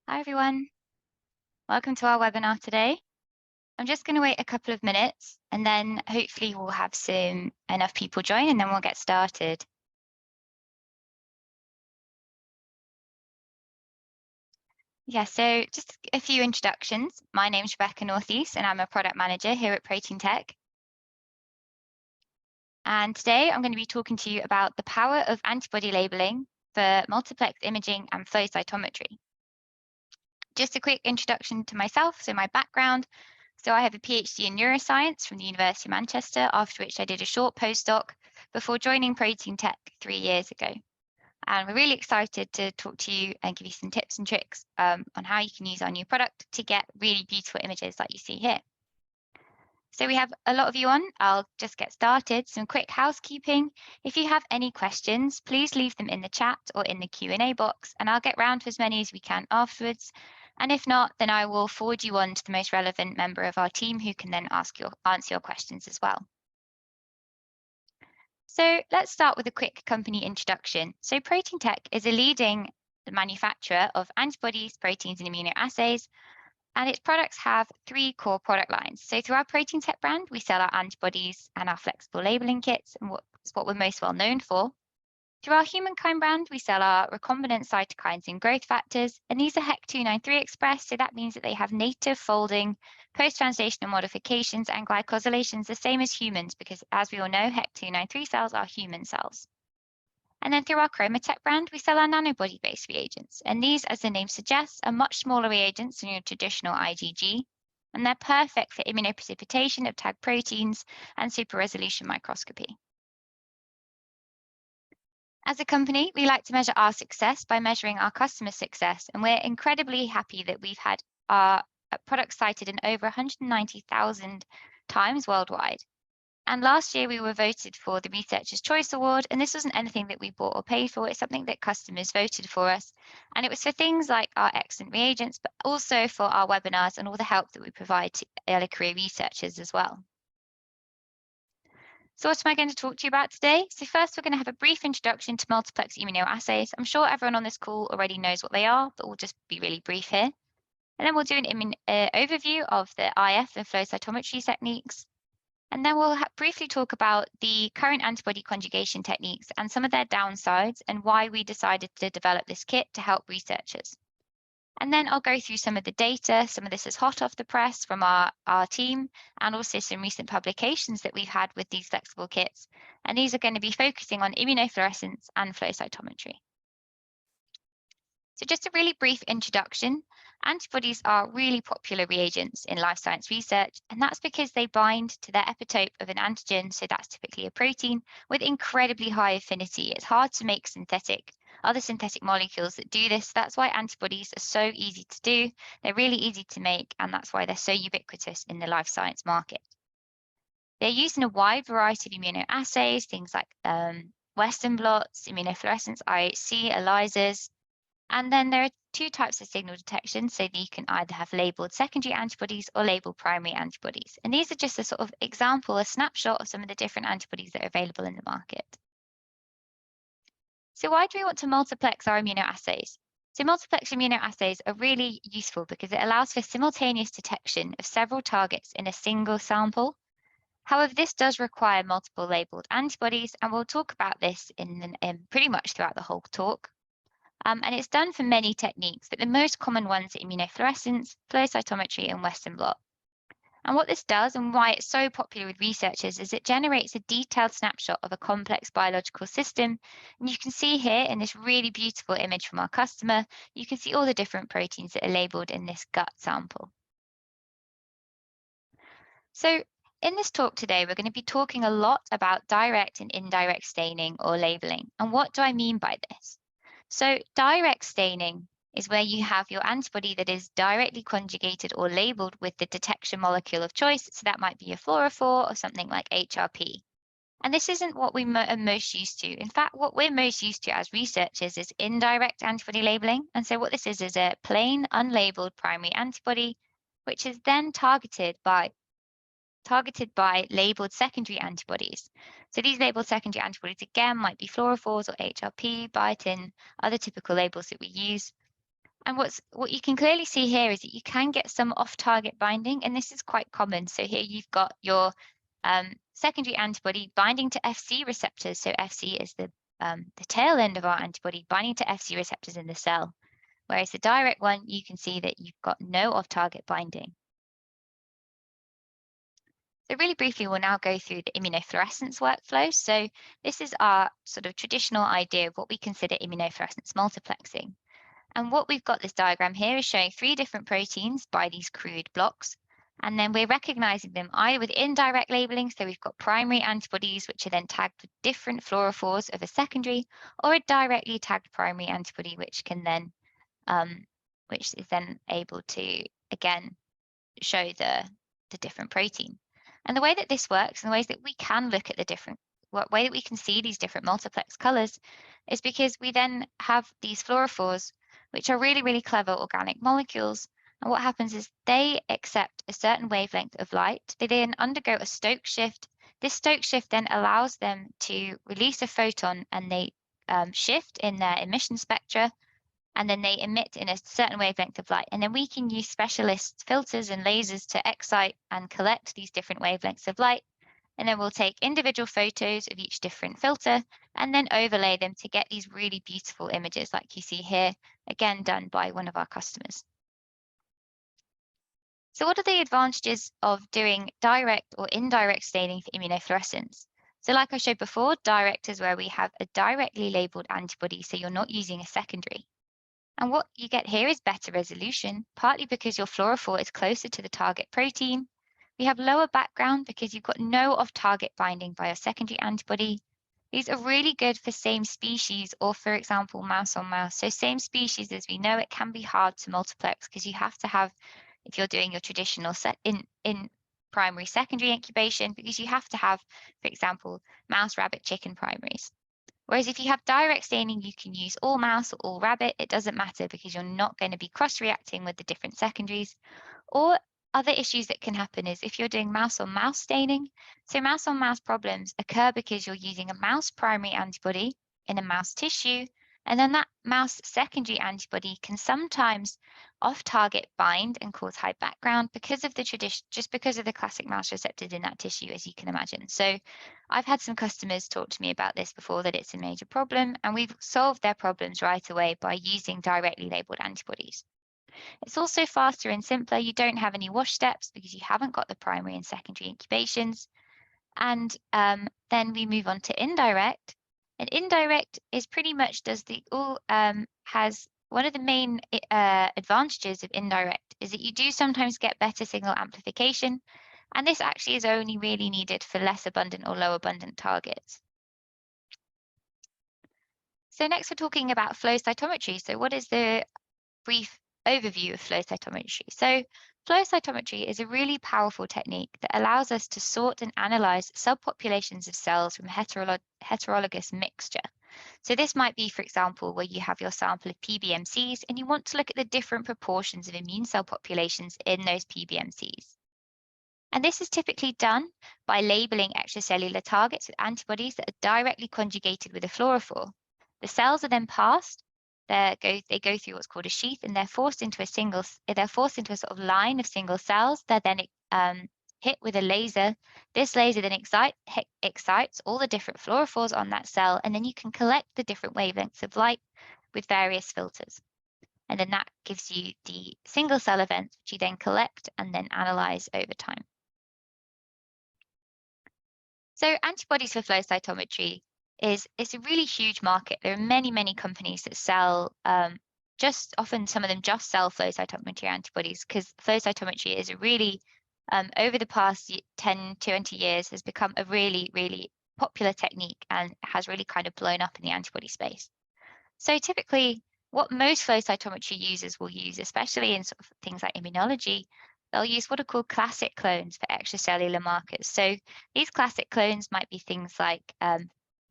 Hi everyone, welcome to our webinar today. I'm just going to wait a couple of minutes and then hopefully we'll have enough people join and then we'll get started. Yeah, so just a few introductions. My name's Rebecca Northeast and I'm a product manager here at Proteintech. And today I'm going to be talking to you about the power of antibody labeling for multiplex imaging and flow cytometry. Just a quick introduction to myself, so my background. So I have a PhD in neuroscience from the University of Manchester, after which I did a short postdoc before joining Proteintech 3 years ago. And we're really excited to talk to you and give you some tips and tricks on how you can use our new product to get really beautiful images like you see here. So we have a lot of you on. I'll just get started. Some quick housekeeping. If you have any questions, please leave them in the chat or in the Q&A box, and I'll get round to as many as we can afterwards. And if not, then I will forward you on to the most relevant member of our team who can then answer your questions as well. So let's start with a quick company introduction. So Proteintech is a leading manufacturer of antibodies, proteins, and immunoassays. And its products have 3 core product lines. So through our Proteintech brand, we sell our antibodies and our flexible labeling kits, and what we're most well known for. Through our Humankind brand, we sell our recombinant cytokines and growth factors, and these are HEC293 expressed, so that means that they have native folding, post-translational modifications, and glycosylations the same as humans, because as we all know, HEC293 cells are human cells. And then through our Chromatech brand, we sell our nanobody-based reagents. And these, as the name suggests, are much smaller reagents than your traditional IgG. And they're perfect for immunoprecipitation of tagged proteins and super resolution microscopy. As a company, we like to measure our success by measuring our customer success. And we're incredibly happy that we've had our products cited in over 190,000 times worldwide. And last year we were voted for the Researcher's Choice Award, and this wasn't anything that we bought or paid for, it's something that customers voted for us. And it was for things like our excellent reagents, but also for our webinars and all the help that we provide to early career researchers as well. So what am I going to talk to you about today? So first, we're going to have a brief introduction to multiplex immunoassays. I'm sure everyone on this call already knows what they are, but we'll just be really brief here. And then we'll do an overview of the IF and flow cytometry techniques. And then we'll briefly talk about the current antibody conjugation techniques and some of their downsides and why we decided to develop this kit to help researchers. And then I'll go through some of the data. Some of this is hot off the press from our team, and also some recent publications that we've had with these flexible kits. And these are going to be focusing on immunofluorescence and flow cytometry. So just a really brief introduction. Antibodies are really popular reagents in life science research, and that's because they bind to the epitope of an antigen, so that's typically a protein, with incredibly high affinity. It's hard to make other synthetic molecules that do this. That's why antibodies are so easy to do. They're really easy to make, and that's why they're so ubiquitous in the life science market. They're used in a wide variety of immunoassays, things like Western blots, immunofluorescence, IHC, ELISAs. And then there are 2 types of signal detection, so that you can either have labeled secondary antibodies or labeled primary antibodies. And these are just a sort of example, a snapshot of some of the different antibodies that are available in the market. So why do we want to multiplex our immunoassays? So multiplex immunoassays are really useful because it allows for simultaneous detection of several targets in a single sample. However, this does require multiple labeled antibodies, and we'll talk about this in pretty much throughout the whole talk. And it's done for many techniques, but the most common ones are immunofluorescence, flow cytometry, and Western blot. And what this does and why it's so popular with researchers is it generates a detailed snapshot of a complex biological system. And you can see here in this really beautiful image from our customer, you can see all the different proteins that are labeled in this gut sample. So in this talk today, we're going to be talking a lot about direct and indirect staining or labeling. And what do I mean by this? So direct staining is where you have your antibody that is directly conjugated or labeled with the detection molecule of choice. So that might be a fluorophore or something like HRP. And this isn't what we are most used to. In fact, what we're most used to as researchers is indirect antibody labeling. And so what this is a plain unlabeled primary antibody, which is then targeted by labeled secondary antibodies. So these labeled secondary antibodies, again, might be fluorophores or HRP, biotin, other typical labels that we use. And what you can clearly see here is that you can get some off-target binding, and this is quite common. So here you've got your secondary antibody binding to FC receptors. So FC is the tail end of our antibody binding to FC receptors in the cell. Whereas the direct one, you can see that you've got no off-target binding. So really briefly, we'll now go through the immunofluorescence workflow. So this is our sort of traditional idea of what we consider immunofluorescence multiplexing. And what we've got this diagram here is showing 3 different proteins by these crude blocks. And then we're recognizing them either with indirect labeling, so we've got primary antibodies, which are then tagged with different fluorophores of a secondary, or a directly tagged primary antibody, which can then, which is then able to, again, show the different protein. And the way that this works and the ways that we can look at the different way that we can see these different multiplex colors is because we then have these fluorophores, which are really, really clever organic molecules. And what happens is they accept a certain wavelength of light. They then undergo a Stokes shift. This Stokes shift then allows them to release a photon, and they shift in their emission spectra, and then they emit in a certain wavelength of light. And then we can use specialist filters and lasers to excite and collect these different wavelengths of light. And then we'll take individual photos of each different filter and then overlay them to get these really beautiful images like you see here, again, done by one of our customers. So what are the advantages of doing direct or indirect staining for immunofluorescence? So like I showed before, direct is where we have a directly labeled antibody, so you're not using a secondary. And what you get here is better resolution, partly because your fluorophore is closer to the target protein. We have lower background because you've got no off-target binding by a secondary antibody. These are really good for same species or, for example, mouse on mouse. So same species, as we know, it can be hard to multiplex because you have to have, if you're doing your traditional set in primary secondary incubation, because you have to have, for example, mouse, rabbit, chicken primaries. Whereas if you have direct staining, you can use all mouse or all rabbit. It doesn't matter because you're not going to be cross-reacting with the different secondaries. Or other issues that can happen is if you're doing mouse on mouse staining. So mouse on mouse problems occur because you're using a mouse primary antibody in a mouse tissue, and then that mouse secondary antibody can sometimes off-target bind and cause high background because of the just because of the classic mouse receptors in that tissue, as you can imagine. So I've had some customers talk to me about this before, that it's a major problem, and we've solved their problems right away by using directly labeled antibodies. It's also faster and simpler. You don't have any wash steps because you haven't got the primary and secondary incubations. And then we move on to indirect. And indirect is pretty much has one of the main advantages of indirect is that you do sometimes get better signal amplification. And this actually is only really needed for less abundant or low abundant targets. So next we're talking about flow cytometry. So what is the brief overview of flow cytometry? So flow cytometry is a really powerful technique that allows us to sort and analyze subpopulations of cells from heterologous mixture. So this might be, for example, where you have your sample of PBMCs and you want to look at the different proportions of immune cell populations in those PBMCs. And this is typically done by labeling extracellular targets with antibodies that are directly conjugated with a fluorophore. The cells are then passed. They go through what's called a sheath, and they're forced into a sort of line of single cells. They're then hit with a laser. This laser then excites all the different fluorophores on that cell, and then you can collect the different wavelengths of light with various filters. And then that gives you the single cell events, which you then collect and then analyze over time. So antibodies for flow cytometry it's a really huge market. There are many, many companies that sell often some of them just sell flow cytometry antibodies, because flow cytometry is a really over the past 10, 20 years has become a really, really popular technique and has really kind of blown up in the antibody space. So typically what most flow cytometry users will use, especially in sort of things like immunology, they'll use what are called classic clones for extracellular markers. So these classic clones might be things like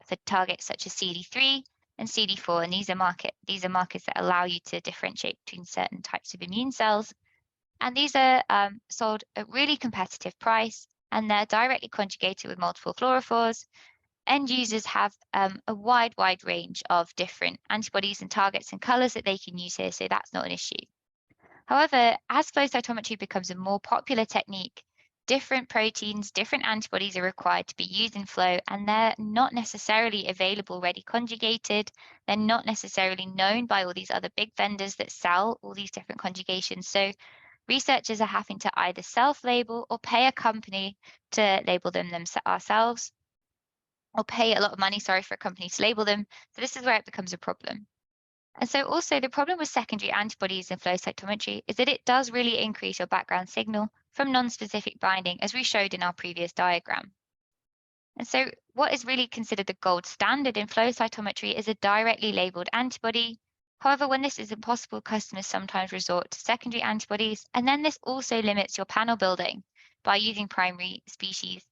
for targets such as CD3 and CD4, and these are markers that allow you to differentiate between certain types of immune cells. And these are sold at really competitive price, and they're directly conjugated with multiple fluorophores. end users have a wide range of different antibodies and targets and colors that they can use here, so that's not an issue. However, as flow cytometry becomes a more popular technique, different proteins, different antibodies are required to be used in flow, and they're not necessarily available ready conjugated. They're not necessarily known by all these other big vendors that sell all these different conjugations. So researchers are having to either self-label or pay a company to label them ourselves, or pay a lot of money, for a company to label them. So this is where it becomes a problem. And so also the problem with secondary antibodies in flow cytometry is that it does really increase your background signal from non-specific binding, as we showed in our previous diagram. And so what is really considered the gold standard in flow cytometry is a directly labeled antibody. However, when this is impossible, customers sometimes resort to secondary antibodies, and then this also limits your panel building by using primary species.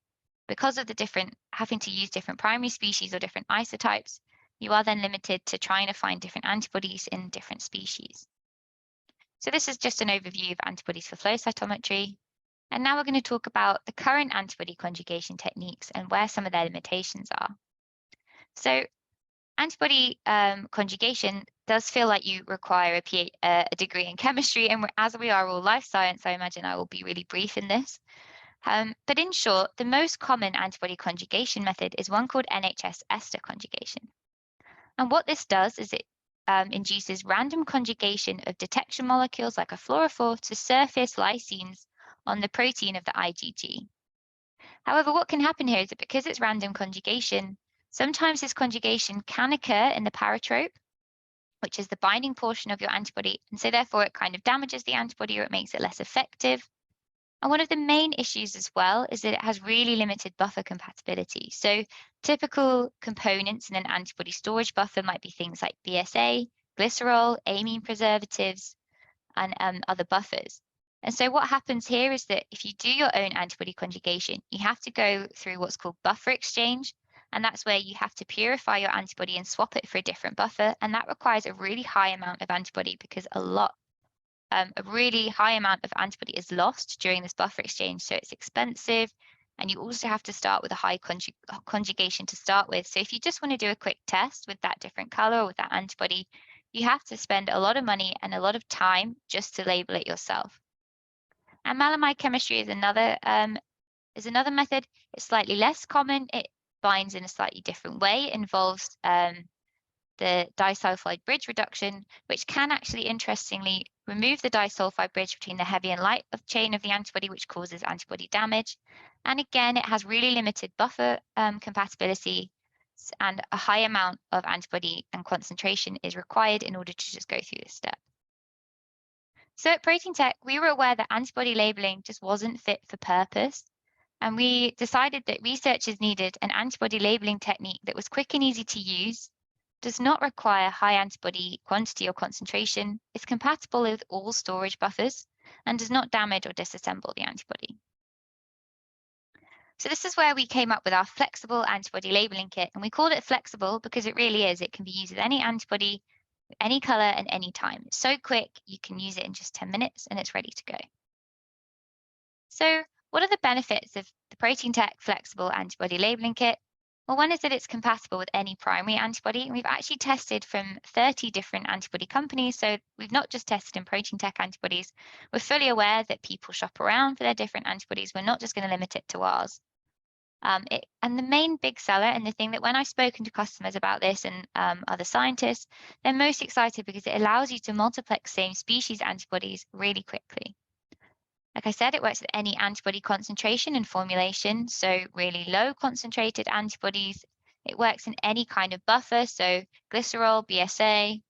Because of the having to use different primary species or different isotypes, you are then limited to trying to find different antibodies in different species. So this is just an overview of antibodies for flow cytometry. And now we're going to talk about the current antibody conjugation techniques and where some of their limitations are. So antibody conjugation does feel like you require a degree in chemistry, and as we are all life science, I imagine I will be really brief in this. But in short, the most common antibody conjugation method is one called NHS ester conjugation. And what this does is it induces random conjugation of detection molecules like a fluorophore to surface lysines on the protein of the IgG. However, what can happen here is that because it's random conjugation, sometimes this conjugation can occur in the paratrope, which is the binding portion of your antibody, and so therefore it kind of damages the antibody or it makes it less effective. And one of the main issues as well is that it has really limited buffer compatibility. So typical components in an antibody storage buffer might be things like BSA, glycerol, amine preservatives, and other buffers. And so what happens here is that if you do your own antibody conjugation, you have to go through what's called buffer exchange. And that's where you have to purify your antibody and swap it for a different buffer. And that requires a really high amount of antibody because a really high amount of antibody is lost during this buffer exchange. So it's expensive. And you also have to start with a high conjugation to start with. So if you just want to do a quick test with that different color or with that antibody, you have to spend a lot of money and a lot of time just to label it yourself. And malamide chemistry is another method. It's slightly less common. It binds in a slightly different way. It involves the disulfide bridge reduction, which can actually interestingly remove the disulfide bridge between the heavy and light chain of the antibody, which causes antibody damage. And again, it has really limited buffer compatibility, and a high amount of antibody and concentration is required in order to just go through this step. So at Proteintech, we were aware that antibody labeling just wasn't fit for purpose. And we decided that researchers needed an antibody labeling technique that was quick and easy to use, does not require high antibody quantity or concentration, is compatible with all storage buffers, and does not damage or disassemble the antibody. So this is where we came up with our flexible antibody labeling kit, and we called it flexible because it really is. It can be used with any antibody, any color, and any time. It's so quick, you can use it in just 10 minutes and it's ready to go. So what are the benefits of the Proteintech flexible antibody labeling kit? Well, one is that it's compatible with any primary antibody. We've actually tested from 30 different antibody companies. So we've not just tested in Proteintech antibodies. We're fully aware that people shop around for their different antibodies. We're not just going to limit it to ours. And the main big seller, and the thing that when I've spoken to customers about this and other scientists, they're most excited because it allows you to multiplex same species antibodies really quickly. Like I said, it works with any antibody concentration and formulation, so really low concentrated antibodies. It works in any kind of buffer, so glycerol, BSA,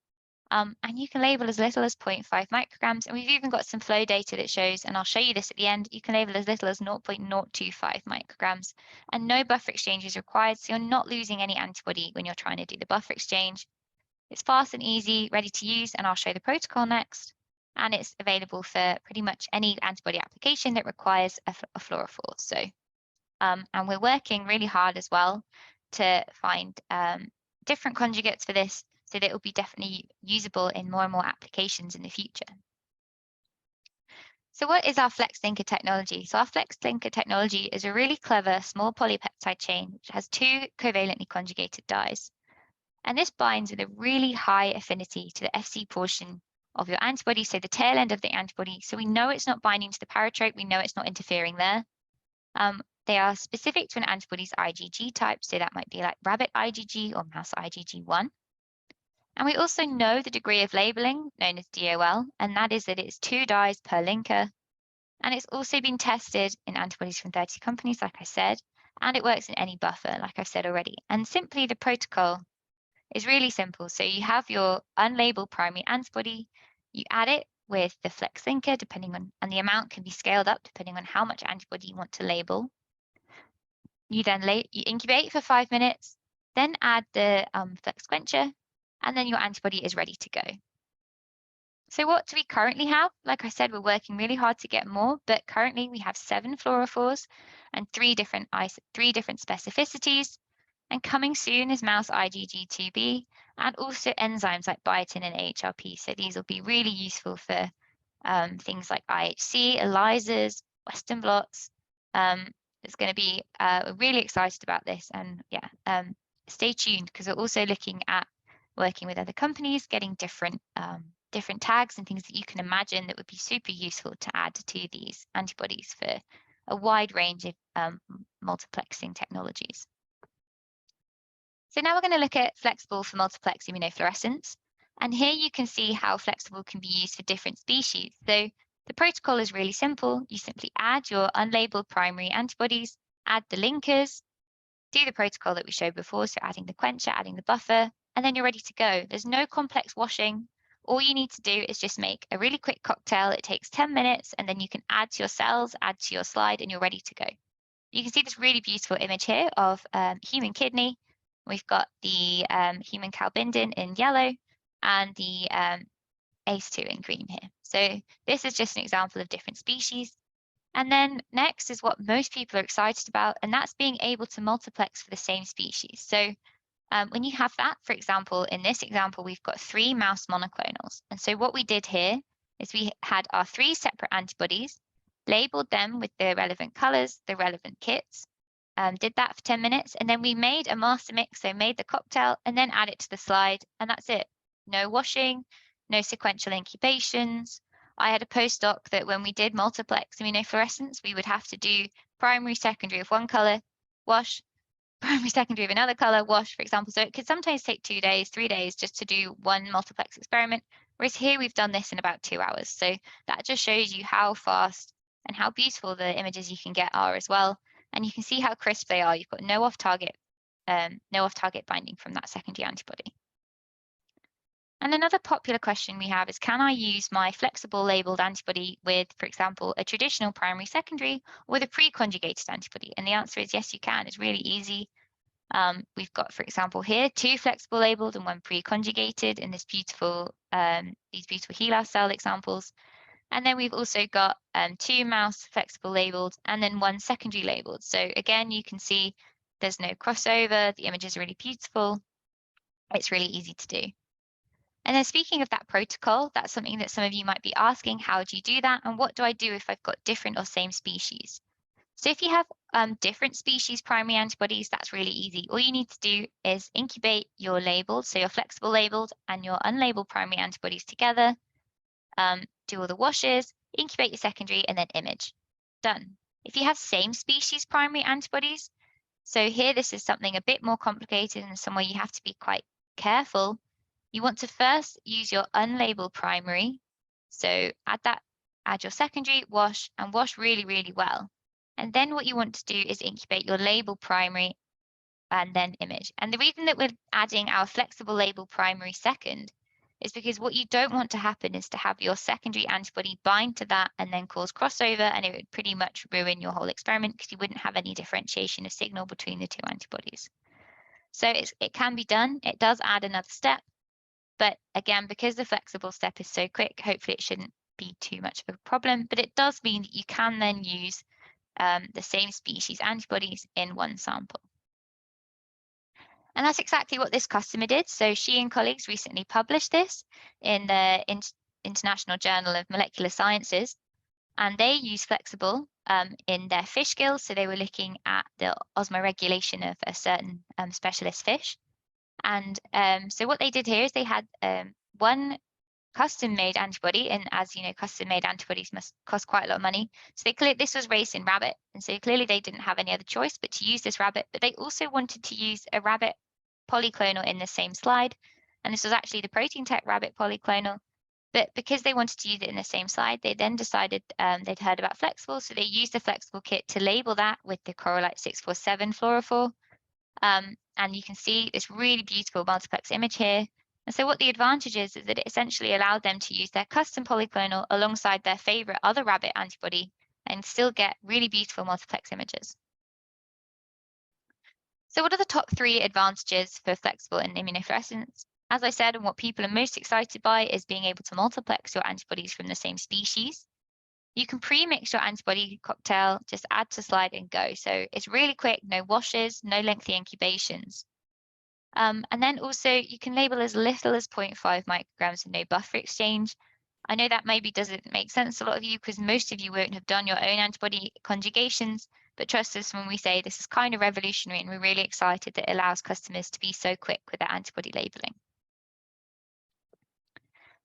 and you can label as little as 0.5 micrograms. And we've even got some flow data that shows, and I'll show you this at the end, you can label as little as 0.025 micrograms, and no buffer exchange is required, so you're not losing any antibody when you're trying to do the buffer exchange. It's fast and easy, ready to use, and I'll show the protocol next. And it's available for pretty much any antibody application that requires a fluorophore. So, and we're working really hard as well to find different conjugates for this so that it will be definitely usable in more and more applications in the future. So what is our FlexLinker technology? So our FlexLinker technology is a really clever small polypeptide chain which has two covalently conjugated dyes. And this binds with a really high affinity to the Fc portion of your antibody, so the tail end of the antibody. So we know it's not binding to the paratrope, we know it's not interfering there. They are specific to an antibody's IgG type, so that might be like rabbit IgG or mouse IgG1. And we also know the degree of labeling, known as DOL, and that is that it's 2 dyes per linker. And it's also been tested in antibodies from 30 companies, like I said, and it works in any buffer, like I've said already. And simply the protocol is really simple. So you have your unlabeled primary antibody, you add it with the FlexLinker, depending on, and the amount can be scaled up depending on how much antibody you want to label. You then you incubate for 5 minutes, then add the Flex quencher, and then your antibody is ready to go. So what do we currently have? Like I said, we're working really hard to get more, but currently we have 7 fluorophores and 3 different specificities. And coming soon is mouse IgG2b and also enzymes like biotin and AHRP. So these will be really useful for things like IHC, ELISAs, Western blots. It's going to be really excited about this, and yeah, stay tuned because we're also looking at working with other companies, getting different tags and things that you can imagine that would be super useful to add to these antibodies for a wide range of multiplexing technologies. So now we're going to look at FlexAble for multiplex immunofluorescence. And here you can see how FlexAble can be used for different species. So the protocol is really simple. You simply add your unlabeled primary antibodies, add the linkers, do the protocol that we showed before, so adding the quencher, adding the buffer, and then you're ready to go. There's no complex washing. All you need to do is just make a really quick cocktail. It takes 10 minutes, and then you can add to your cells, add to your slide, and you're ready to go. You can see this really beautiful image here of human kidney. We've got the human calbindin in yellow and the ACE2 in green here. So this is just an example of different species. And then next is what most people are excited about, and that's being able to multiplex for the same species. So when you have that, for example, in this example, we've got 3 mouse monoclonals. And so what we did here is we had our 3 separate antibodies, labeled them with the relevant colors, the relevant kits, did that for 10 minutes, and then we made a master mix, so made the cocktail, and then add it to the slide, and that's it. No washing, no sequential incubations. I had a postdoc that when we did multiplex immunofluorescence, we would have to do primary, secondary of one color, wash, primary, secondary of another color, wash, for example. So it could sometimes take 2 days, 3 days just to do one multiplex experiment, whereas here we've done this in about 2 hours. So that just shows you how fast and how beautiful the images you can get are as well. And you can see how crisp they are. You've got no off-target binding from that secondary antibody. And another popular question we have is, can I use my FlexAble labeled antibody with, for example, a traditional primary secondary or with a pre-conjugated antibody? And the answer is yes, you can. It's really easy. We've got, for example, here 2 FlexAble labeled and 1 pre-conjugated in this beautiful these beautiful HeLa cell examples. And then we've also got 2 mouse FlexAble labeled and then 1 secondary labeled. So again, you can see there's no crossover. The image is really beautiful. It's really easy to do. And then speaking of that protocol, that's something that some of you might be asking, how do you do that? And what do I do if I've got different or same species? So if you have different species primary antibodies, that's really easy. All you need to do is incubate your labeled, so your FlexAble labeled and your unlabeled primary antibodies together, do all the washes, incubate your secondary, and then image. Done. If you have same species primary antibodies, so here this is something a bit more complicated and somewhere you have to be quite careful. You want to first use your unlabeled primary. So add your secondary, wash, and wash really, really well. And then what you want to do is incubate your labeled primary and then image. And the reason that we're adding our FlexAble labeled primary second is because what you don't want to happen is to have your secondary antibody bind to that and then cause crossover, and it would pretty much ruin your whole experiment because you wouldn't have any differentiation of signal between the 2 antibodies. So it can be done. It does add another step, but again, because the FlexAble step is so quick, hopefully it shouldn't be too much of a problem, but it does mean that you can then use the same species antibodies in one sample. And that's exactly what this customer did. So she and colleagues recently published this in the International Journal of Molecular Sciences. And they use FlexAble in their fish gills. So they were looking at the osmoregulation of a certain specialist fish. And so what they did here is they had one custom-made antibody, and as you know, custom-made antibodies must cost quite a lot of money. So this was raised in rabbit, and so clearly they didn't have any other choice but to use this rabbit. But they also wanted to use a rabbit polyclonal in the same slide, and this was actually the Proteintech rabbit polyclonal. But because they wanted to use it in the same slide, they then decided they'd heard about FlexAble, so they used the FlexAble kit to label that with the Coralite 647 fluorophore. And you can see this really beautiful multiplex image here. And so what the advantage is that it essentially allowed them to use their custom polyclonal alongside their favorite other rabbit antibody and still get really beautiful multiplex images. So what are the top 3 advantages for FlexAble in immunofluorescence? As I said, and what people are most excited by is being able to multiplex your antibodies from the same species. You can pre-mix your antibody cocktail, just add to slide and go. So it's really quick, no washes, no lengthy incubations. And then also you can label as little as 0.5 micrograms and no buffer exchange. I know that maybe doesn't make sense to a lot of you because most of you won't have done your own antibody conjugations, but trust us when we say this is kind of revolutionary and we're really excited that it allows customers to be so quick with their antibody labeling.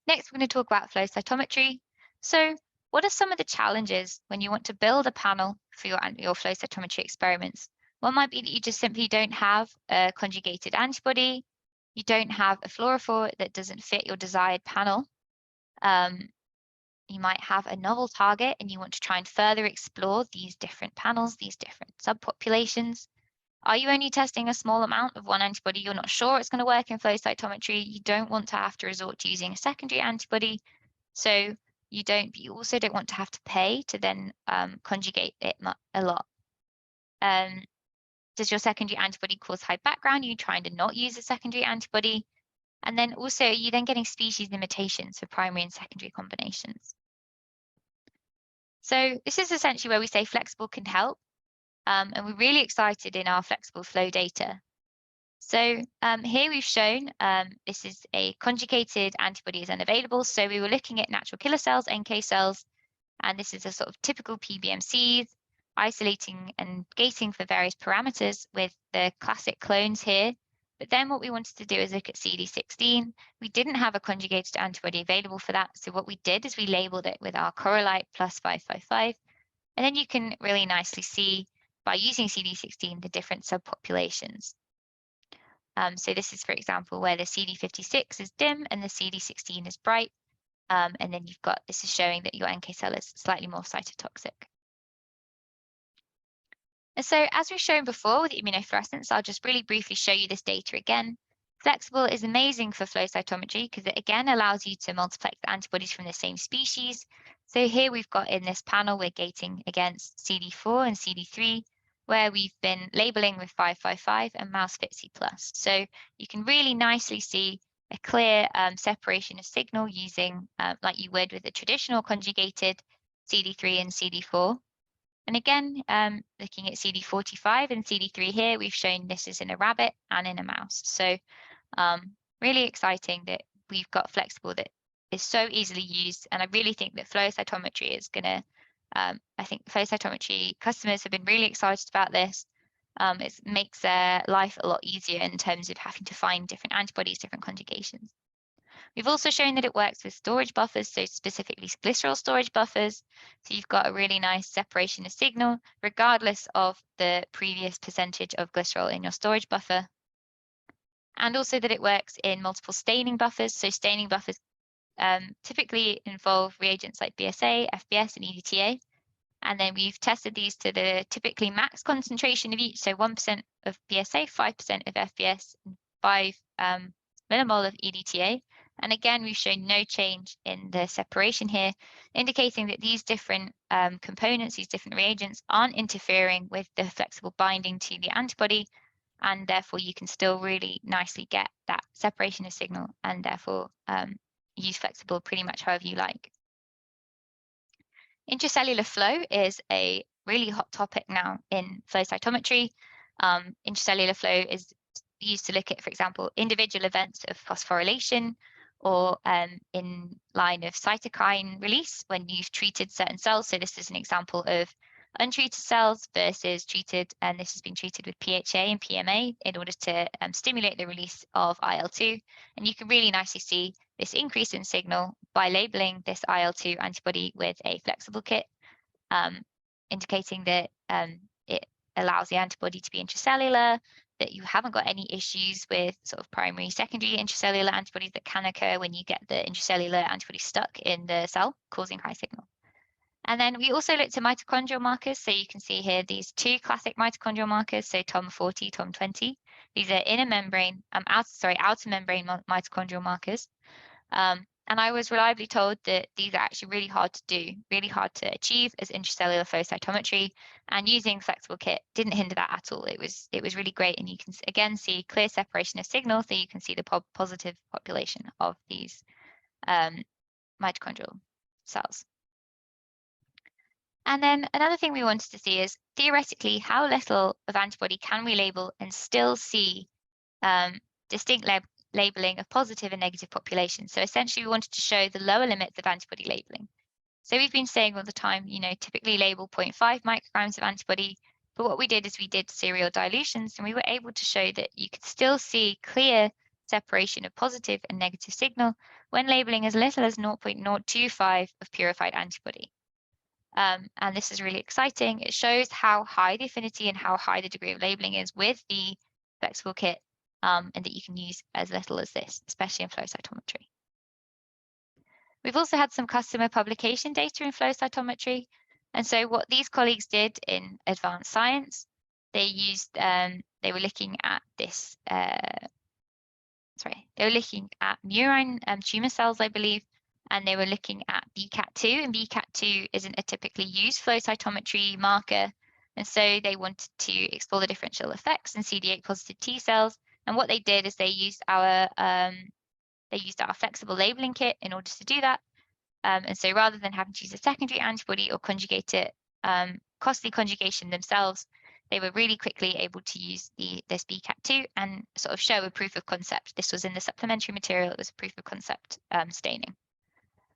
Next, we're going to talk about flow cytometry. So what are some of the challenges when you want to build a panel for your flow cytometry experiments? One might be that you just simply don't have a conjugated antibody. You don't have a fluorophore that doesn't fit your desired panel. You might have a novel target and you want to try and further explore these different panels, these different subpopulations. Are you only testing a small amount of one antibody? You're not sure it's going to work in flow cytometry. You don't want to have to resort to using a secondary antibody. So you also don't want to have to pay to then conjugate it a lot. Does your secondary antibody cause high background? Are you trying to not use a secondary antibody? And then also, are you then getting species limitations for primary and secondary combinations? So this is essentially where we say FlexAble can help. And we're really excited in our FlexAble flow data. So here we've shown this is a conjugated antibody is unavailable. So we were looking at natural killer cells, NK cells, and this is a sort of typical PBMCs, isolating and gating for various parameters with the classic clones here. But then what we wanted to do is look at CD16. We didn't have a conjugated antibody available for that. So what we did is we labeled it with our Coralite plus 555. And then you can really nicely see by using CD16 the different subpopulations. So this is, for example, where the CD56 is dim and the CD16 is bright. And then you've got, this is showing that your NK cell is slightly more cytotoxic. And so as we've shown before with immunofluorescence, I'll just really briefly show you this data again. FlexAble is amazing for flow cytometry because it again allows you to multiplex antibodies from the same species. So here we've got in this panel, we're gating against CD4 and CD3, where we've been labeling with 555 and mouse FITC+. So you can really nicely see a clear separation of signal using like you would with a traditional conjugated CD3 and CD4. And again, looking at CD45 and CD3 here, we've shown this is in a rabbit and in a mouse. So really exciting that we've got FlexAble that is so easily used. And I really think that flow cytometry is going to, I think flow cytometry customers have been really excited about this. It makes their life a lot easier in terms of having to find different antibodies, different conjugations. We've also shown that it works with storage buffers, so specifically glycerol storage buffers. So you've got a really nice separation of signal, regardless of the previous percentage of glycerol in your storage buffer. And also that it works in multiple staining buffers. So staining buffers typically involve reagents like BSA, FBS, and EDTA. And then we've tested these to the typically max concentration of each. So 1% of BSA, 5% of FBS, and 5 millimole of EDTA. And again, we've shown no change in the separation here, indicating that these different components, these different reagents aren't interfering with the FlexAble binding to the antibody. And therefore, you can still really nicely get that separation of signal and therefore use FlexAble pretty much however you like. Intracellular flow is a really hot topic now in flow cytometry. Intracellular flow is used to look at, for example, individual events of phosphorylation or in line of cytokine release when you've treated certain cells. So this is an example of untreated cells versus treated, and this has been treated with PHA and PMA in order to stimulate the release of IL-2. And you can really nicely see this increase in signal by labeling this IL-2 antibody with a FlexAble kit, indicating that it allows the antibody to be intracellular, that you haven't got any issues with sort of primary, secondary intracellular antibodies that can occur when you get the intracellular antibody stuck in the cell, causing high signal. And then we also looked at mitochondrial markers. So you can see here these two classic mitochondrial markers, so TOM40, TOM20. These are outer membrane mitochondrial markers. And I was reliably told that these are actually really hard to do, really hard to achieve as intracellular flow cytometry. And using FlexAble kit didn't hinder that at all. It was really great. And you can again see clear separation of signal. So you can see the positive population of these mitochondrial cells. And then another thing we wanted to see is theoretically how little of antibody can we label and still see distinct labeling of positive and negative populations. So essentially we wanted to show the lower limits of antibody labeling. So we've been saying all the time, typically label 0.5 micrograms of antibody, but what we did is we did serial dilutions and we were able to show that you could still see clear separation of positive and negative signal when labeling as little as 0.025 of purified antibody. And this is really exciting. It shows how high the affinity and how high the degree of labeling is with the FlexAble kit, and that you can use as little as this, especially in flow cytometry. We've also had some customer publication data in flow cytometry. And so what these colleagues did in advanced science, they were looking at this, they were looking at murine tumor cells, I believe, and they were looking at BCAT2, and BCAT2 isn't a typically used flow cytometry marker. And so they wanted to explore the differential effects in CD8 positive T cells. And what they did is they used our FlexAble labeling kit in order to do that. And so rather than having to use a secondary antibody or conjugate it, costly conjugation themselves, they were really quickly able to use this BCAT2 and sort of show a proof of concept. This was in the supplementary material. It was a proof of concept staining.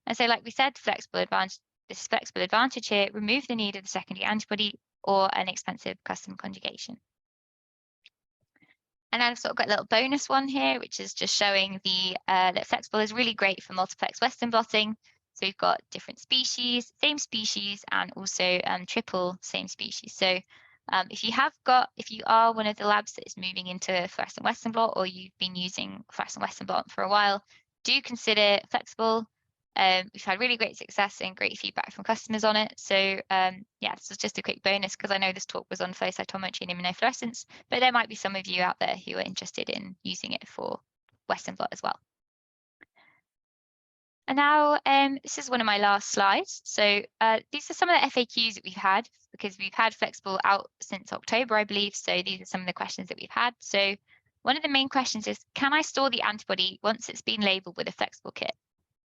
And so like we said, this FlexAble advantage here removed the need of the secondary antibody or an expensive custom conjugation. And then I've sort of got a little bonus one here, which is just showing that FlexAble is really great for multiplex Western blotting. So we've got different species, same species, and also triple same species. So if you are one of the labs that is moving into fluorescent Western blot, or you've been using fluorescent Western blot for a while, do consider FlexAble. We've had really great success and great feedback from customers on it. So yeah, this was just a quick bonus because I know this talk was on flow cytometry and immunofluorescence, but there might be some of you out there who are interested in using it for Western blot as well. And now this is one of my last slides. So these are some of the FAQs that we've had because we've had FlexAble out since October, I believe. So these are some of the questions that we've had. So one of the main questions is, can I store the antibody once it's been labeled with a FlexAble kit?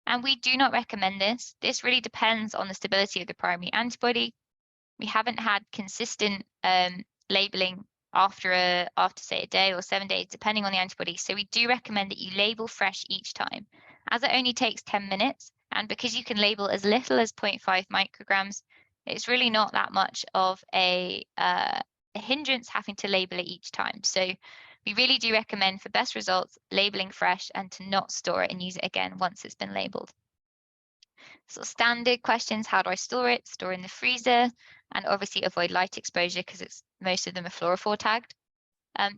And we do not recommend this. This really depends on the stability of the primary antibody. We haven't had consistent labeling after say a day or 7 days, depending on the antibody. So we do recommend that you label fresh each time, as it only takes 10 minutes. And because you can label as little as 0.5 micrograms, it's really not that much of a hindrance having to label it each time. So we really do recommend, for best results, labeling fresh and to not store it and use it again once it's been labeled. So standard questions: how do I store it? Store in the freezer, and obviously avoid light exposure because most of them are fluorophore tagged.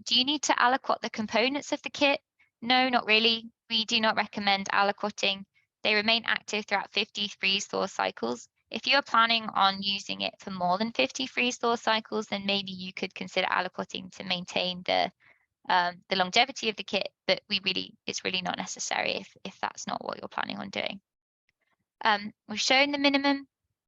Do you need to aliquot the components of the kit? No, not really. We do not recommend aliquoting. They remain active throughout 50 freeze-thaw cycles. If you are planning on using it for more than 50 freeze-thaw cycles, then maybe you could consider aliquoting to maintain the longevity of the kit, but it's really not necessary if that's not what you're planning on doing. We've shown the minimum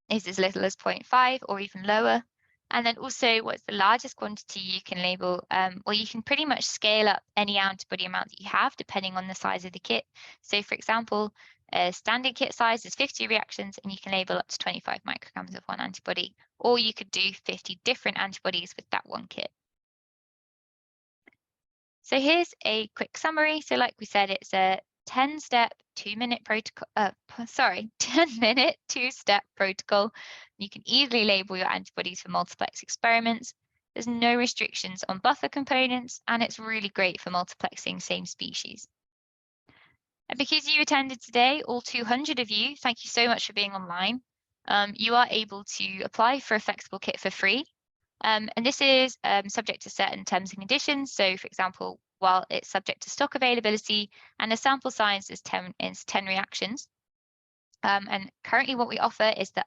is as little as 0.5 or even lower. And then also, what's the largest quantity you can label? Well, you can pretty much scale up any antibody amount that you have depending on the size of the kit. So for example, a standard kit size is 50 reactions and you can label up to 25 micrograms of one antibody, or you could do 50 different antibodies with that one kit. So here's a quick summary. So like we said, it's a 10-step 2-minute protocol, 10-minute 2-step protocol. You can easily label your antibodies for multiplex experiments. There's no restrictions on buffer components, and it's really great for multiplexing same species. And because you attended today, all 200 of you, thank you so much for being online. You are able to apply for a FlexAble kit for free. And this is subject to certain terms and conditions. So for example, while it's subject to stock availability and the sample size is 10 reactions. And currently what we offer is that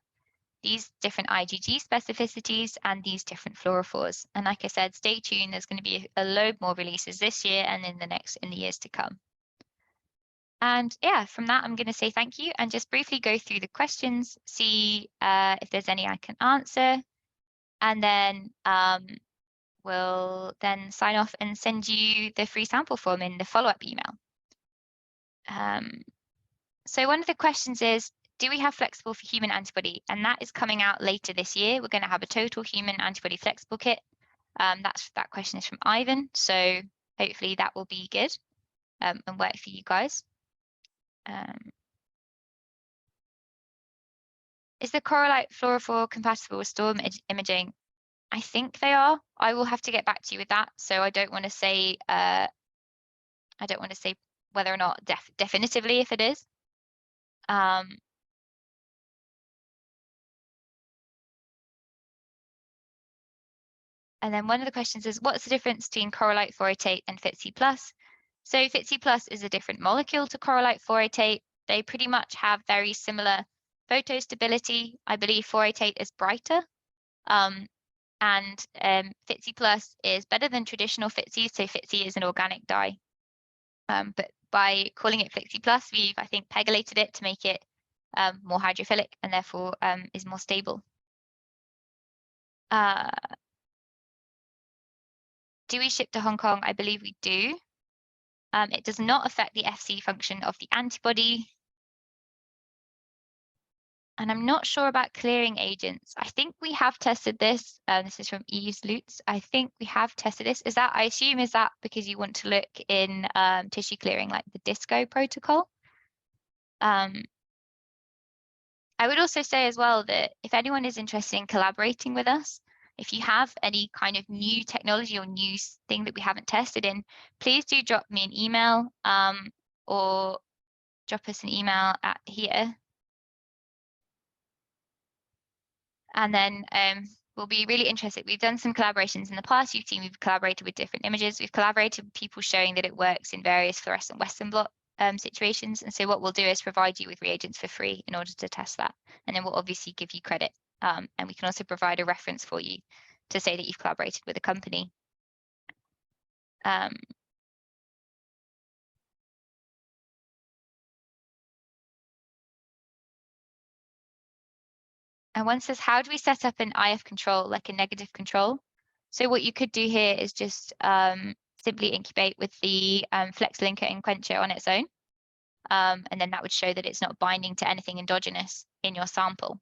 these different IgG specificities and these different fluorophores. And like I said, stay tuned. There's going to be a load more releases this year and in the years to come. And yeah, from that, I'm going to say thank you and just briefly go through the questions, see if there's any I can answer, and then we'll then sign off and send you the free sample form in the follow-up email. So one of the questions is, do we have FlexAble for human antibody? And that is coming out later this year. We're going to have a total human antibody FlexAble kit. That question is from Ivan. So hopefully that will be good and work for you guys. Is the Correlite fluorophore compatible with storm imaging? I think they are. I will have to get back to you with that. So I don't want to say whether or not definitively if it is. And then one of the questions is, what's the difference between Correlite 488 and FitC+? So FitC+ is a different molecule to Correlite 488. They pretty much have very similar photostability. I believe 488 is brighter. And FitC+ is better than traditional FitC. So FitC is an organic dye. But by calling it FlexAble, we've, I think, pegylated it to make it more hydrophilic and therefore is more stable. Do we ship to Hong Kong? I believe we do. It does not affect the FC function of the antibody. And I'm not sure about clearing agents. I think we have tested this. This is from Yves Lutz. I think we have tested this. Is that, I assume, is that because you want to look in tissue clearing, like the DISCO protocol? I would also say as well that if anyone is interested in collaborating with us, if you have any kind of new technology or new thing that we haven't tested in, please do drop me an email or drop us an email at here. And then we'll be really interested. We've done some collaborations in the past. You've seen we've collaborated with different images. We've collaborated with people showing that it works in various fluorescent Western blot situations. And so what we'll do is provide you with reagents for free in order to test that. And then we'll obviously give you credit. And we can also provide a reference for you to say that you've collaborated with a company. And one says, how do we set up an IF control, like a negative control? So what you could do here is just simply incubate with the flex linker and quencher on its own. And then that would show that it's not binding to anything endogenous in your sample.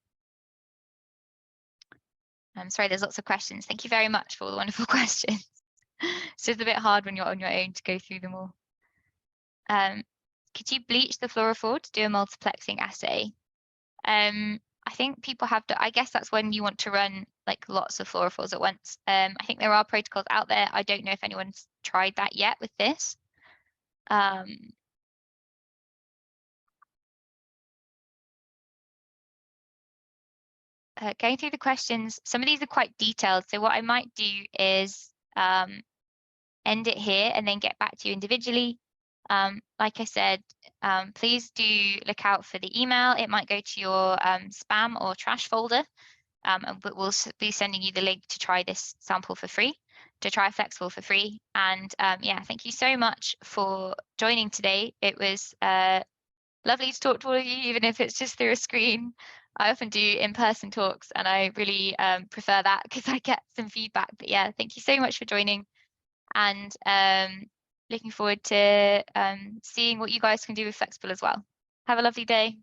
I'm sorry, there's lots of questions. Thank you very much for all the wonderful questions. It's just a bit hard when you're on your own to go through them all. Could you bleach the fluorophore to do a multiplexing assay? I think people have to, I guess that's when you want to run like lots of fluorophores at once. I think there are protocols out there. I don't know if anyone's tried that yet with this. Going through the questions, some of these are quite detailed. So what I might do is end it here and then get back to you individually. Like I said, please do look out for the email. It might go to your spam or trash folder, but we'll be sending you the link to try this sample for free, to try FlexAble for free. And yeah, thank you so much for joining today. It was lovely to talk to all of you, even if it's just through a screen. I often do in-person talks and I really prefer that because I get some feedback. But yeah, thank you so much for joining. And looking forward to seeing what you guys can do with FlexAble as well. Have a lovely day.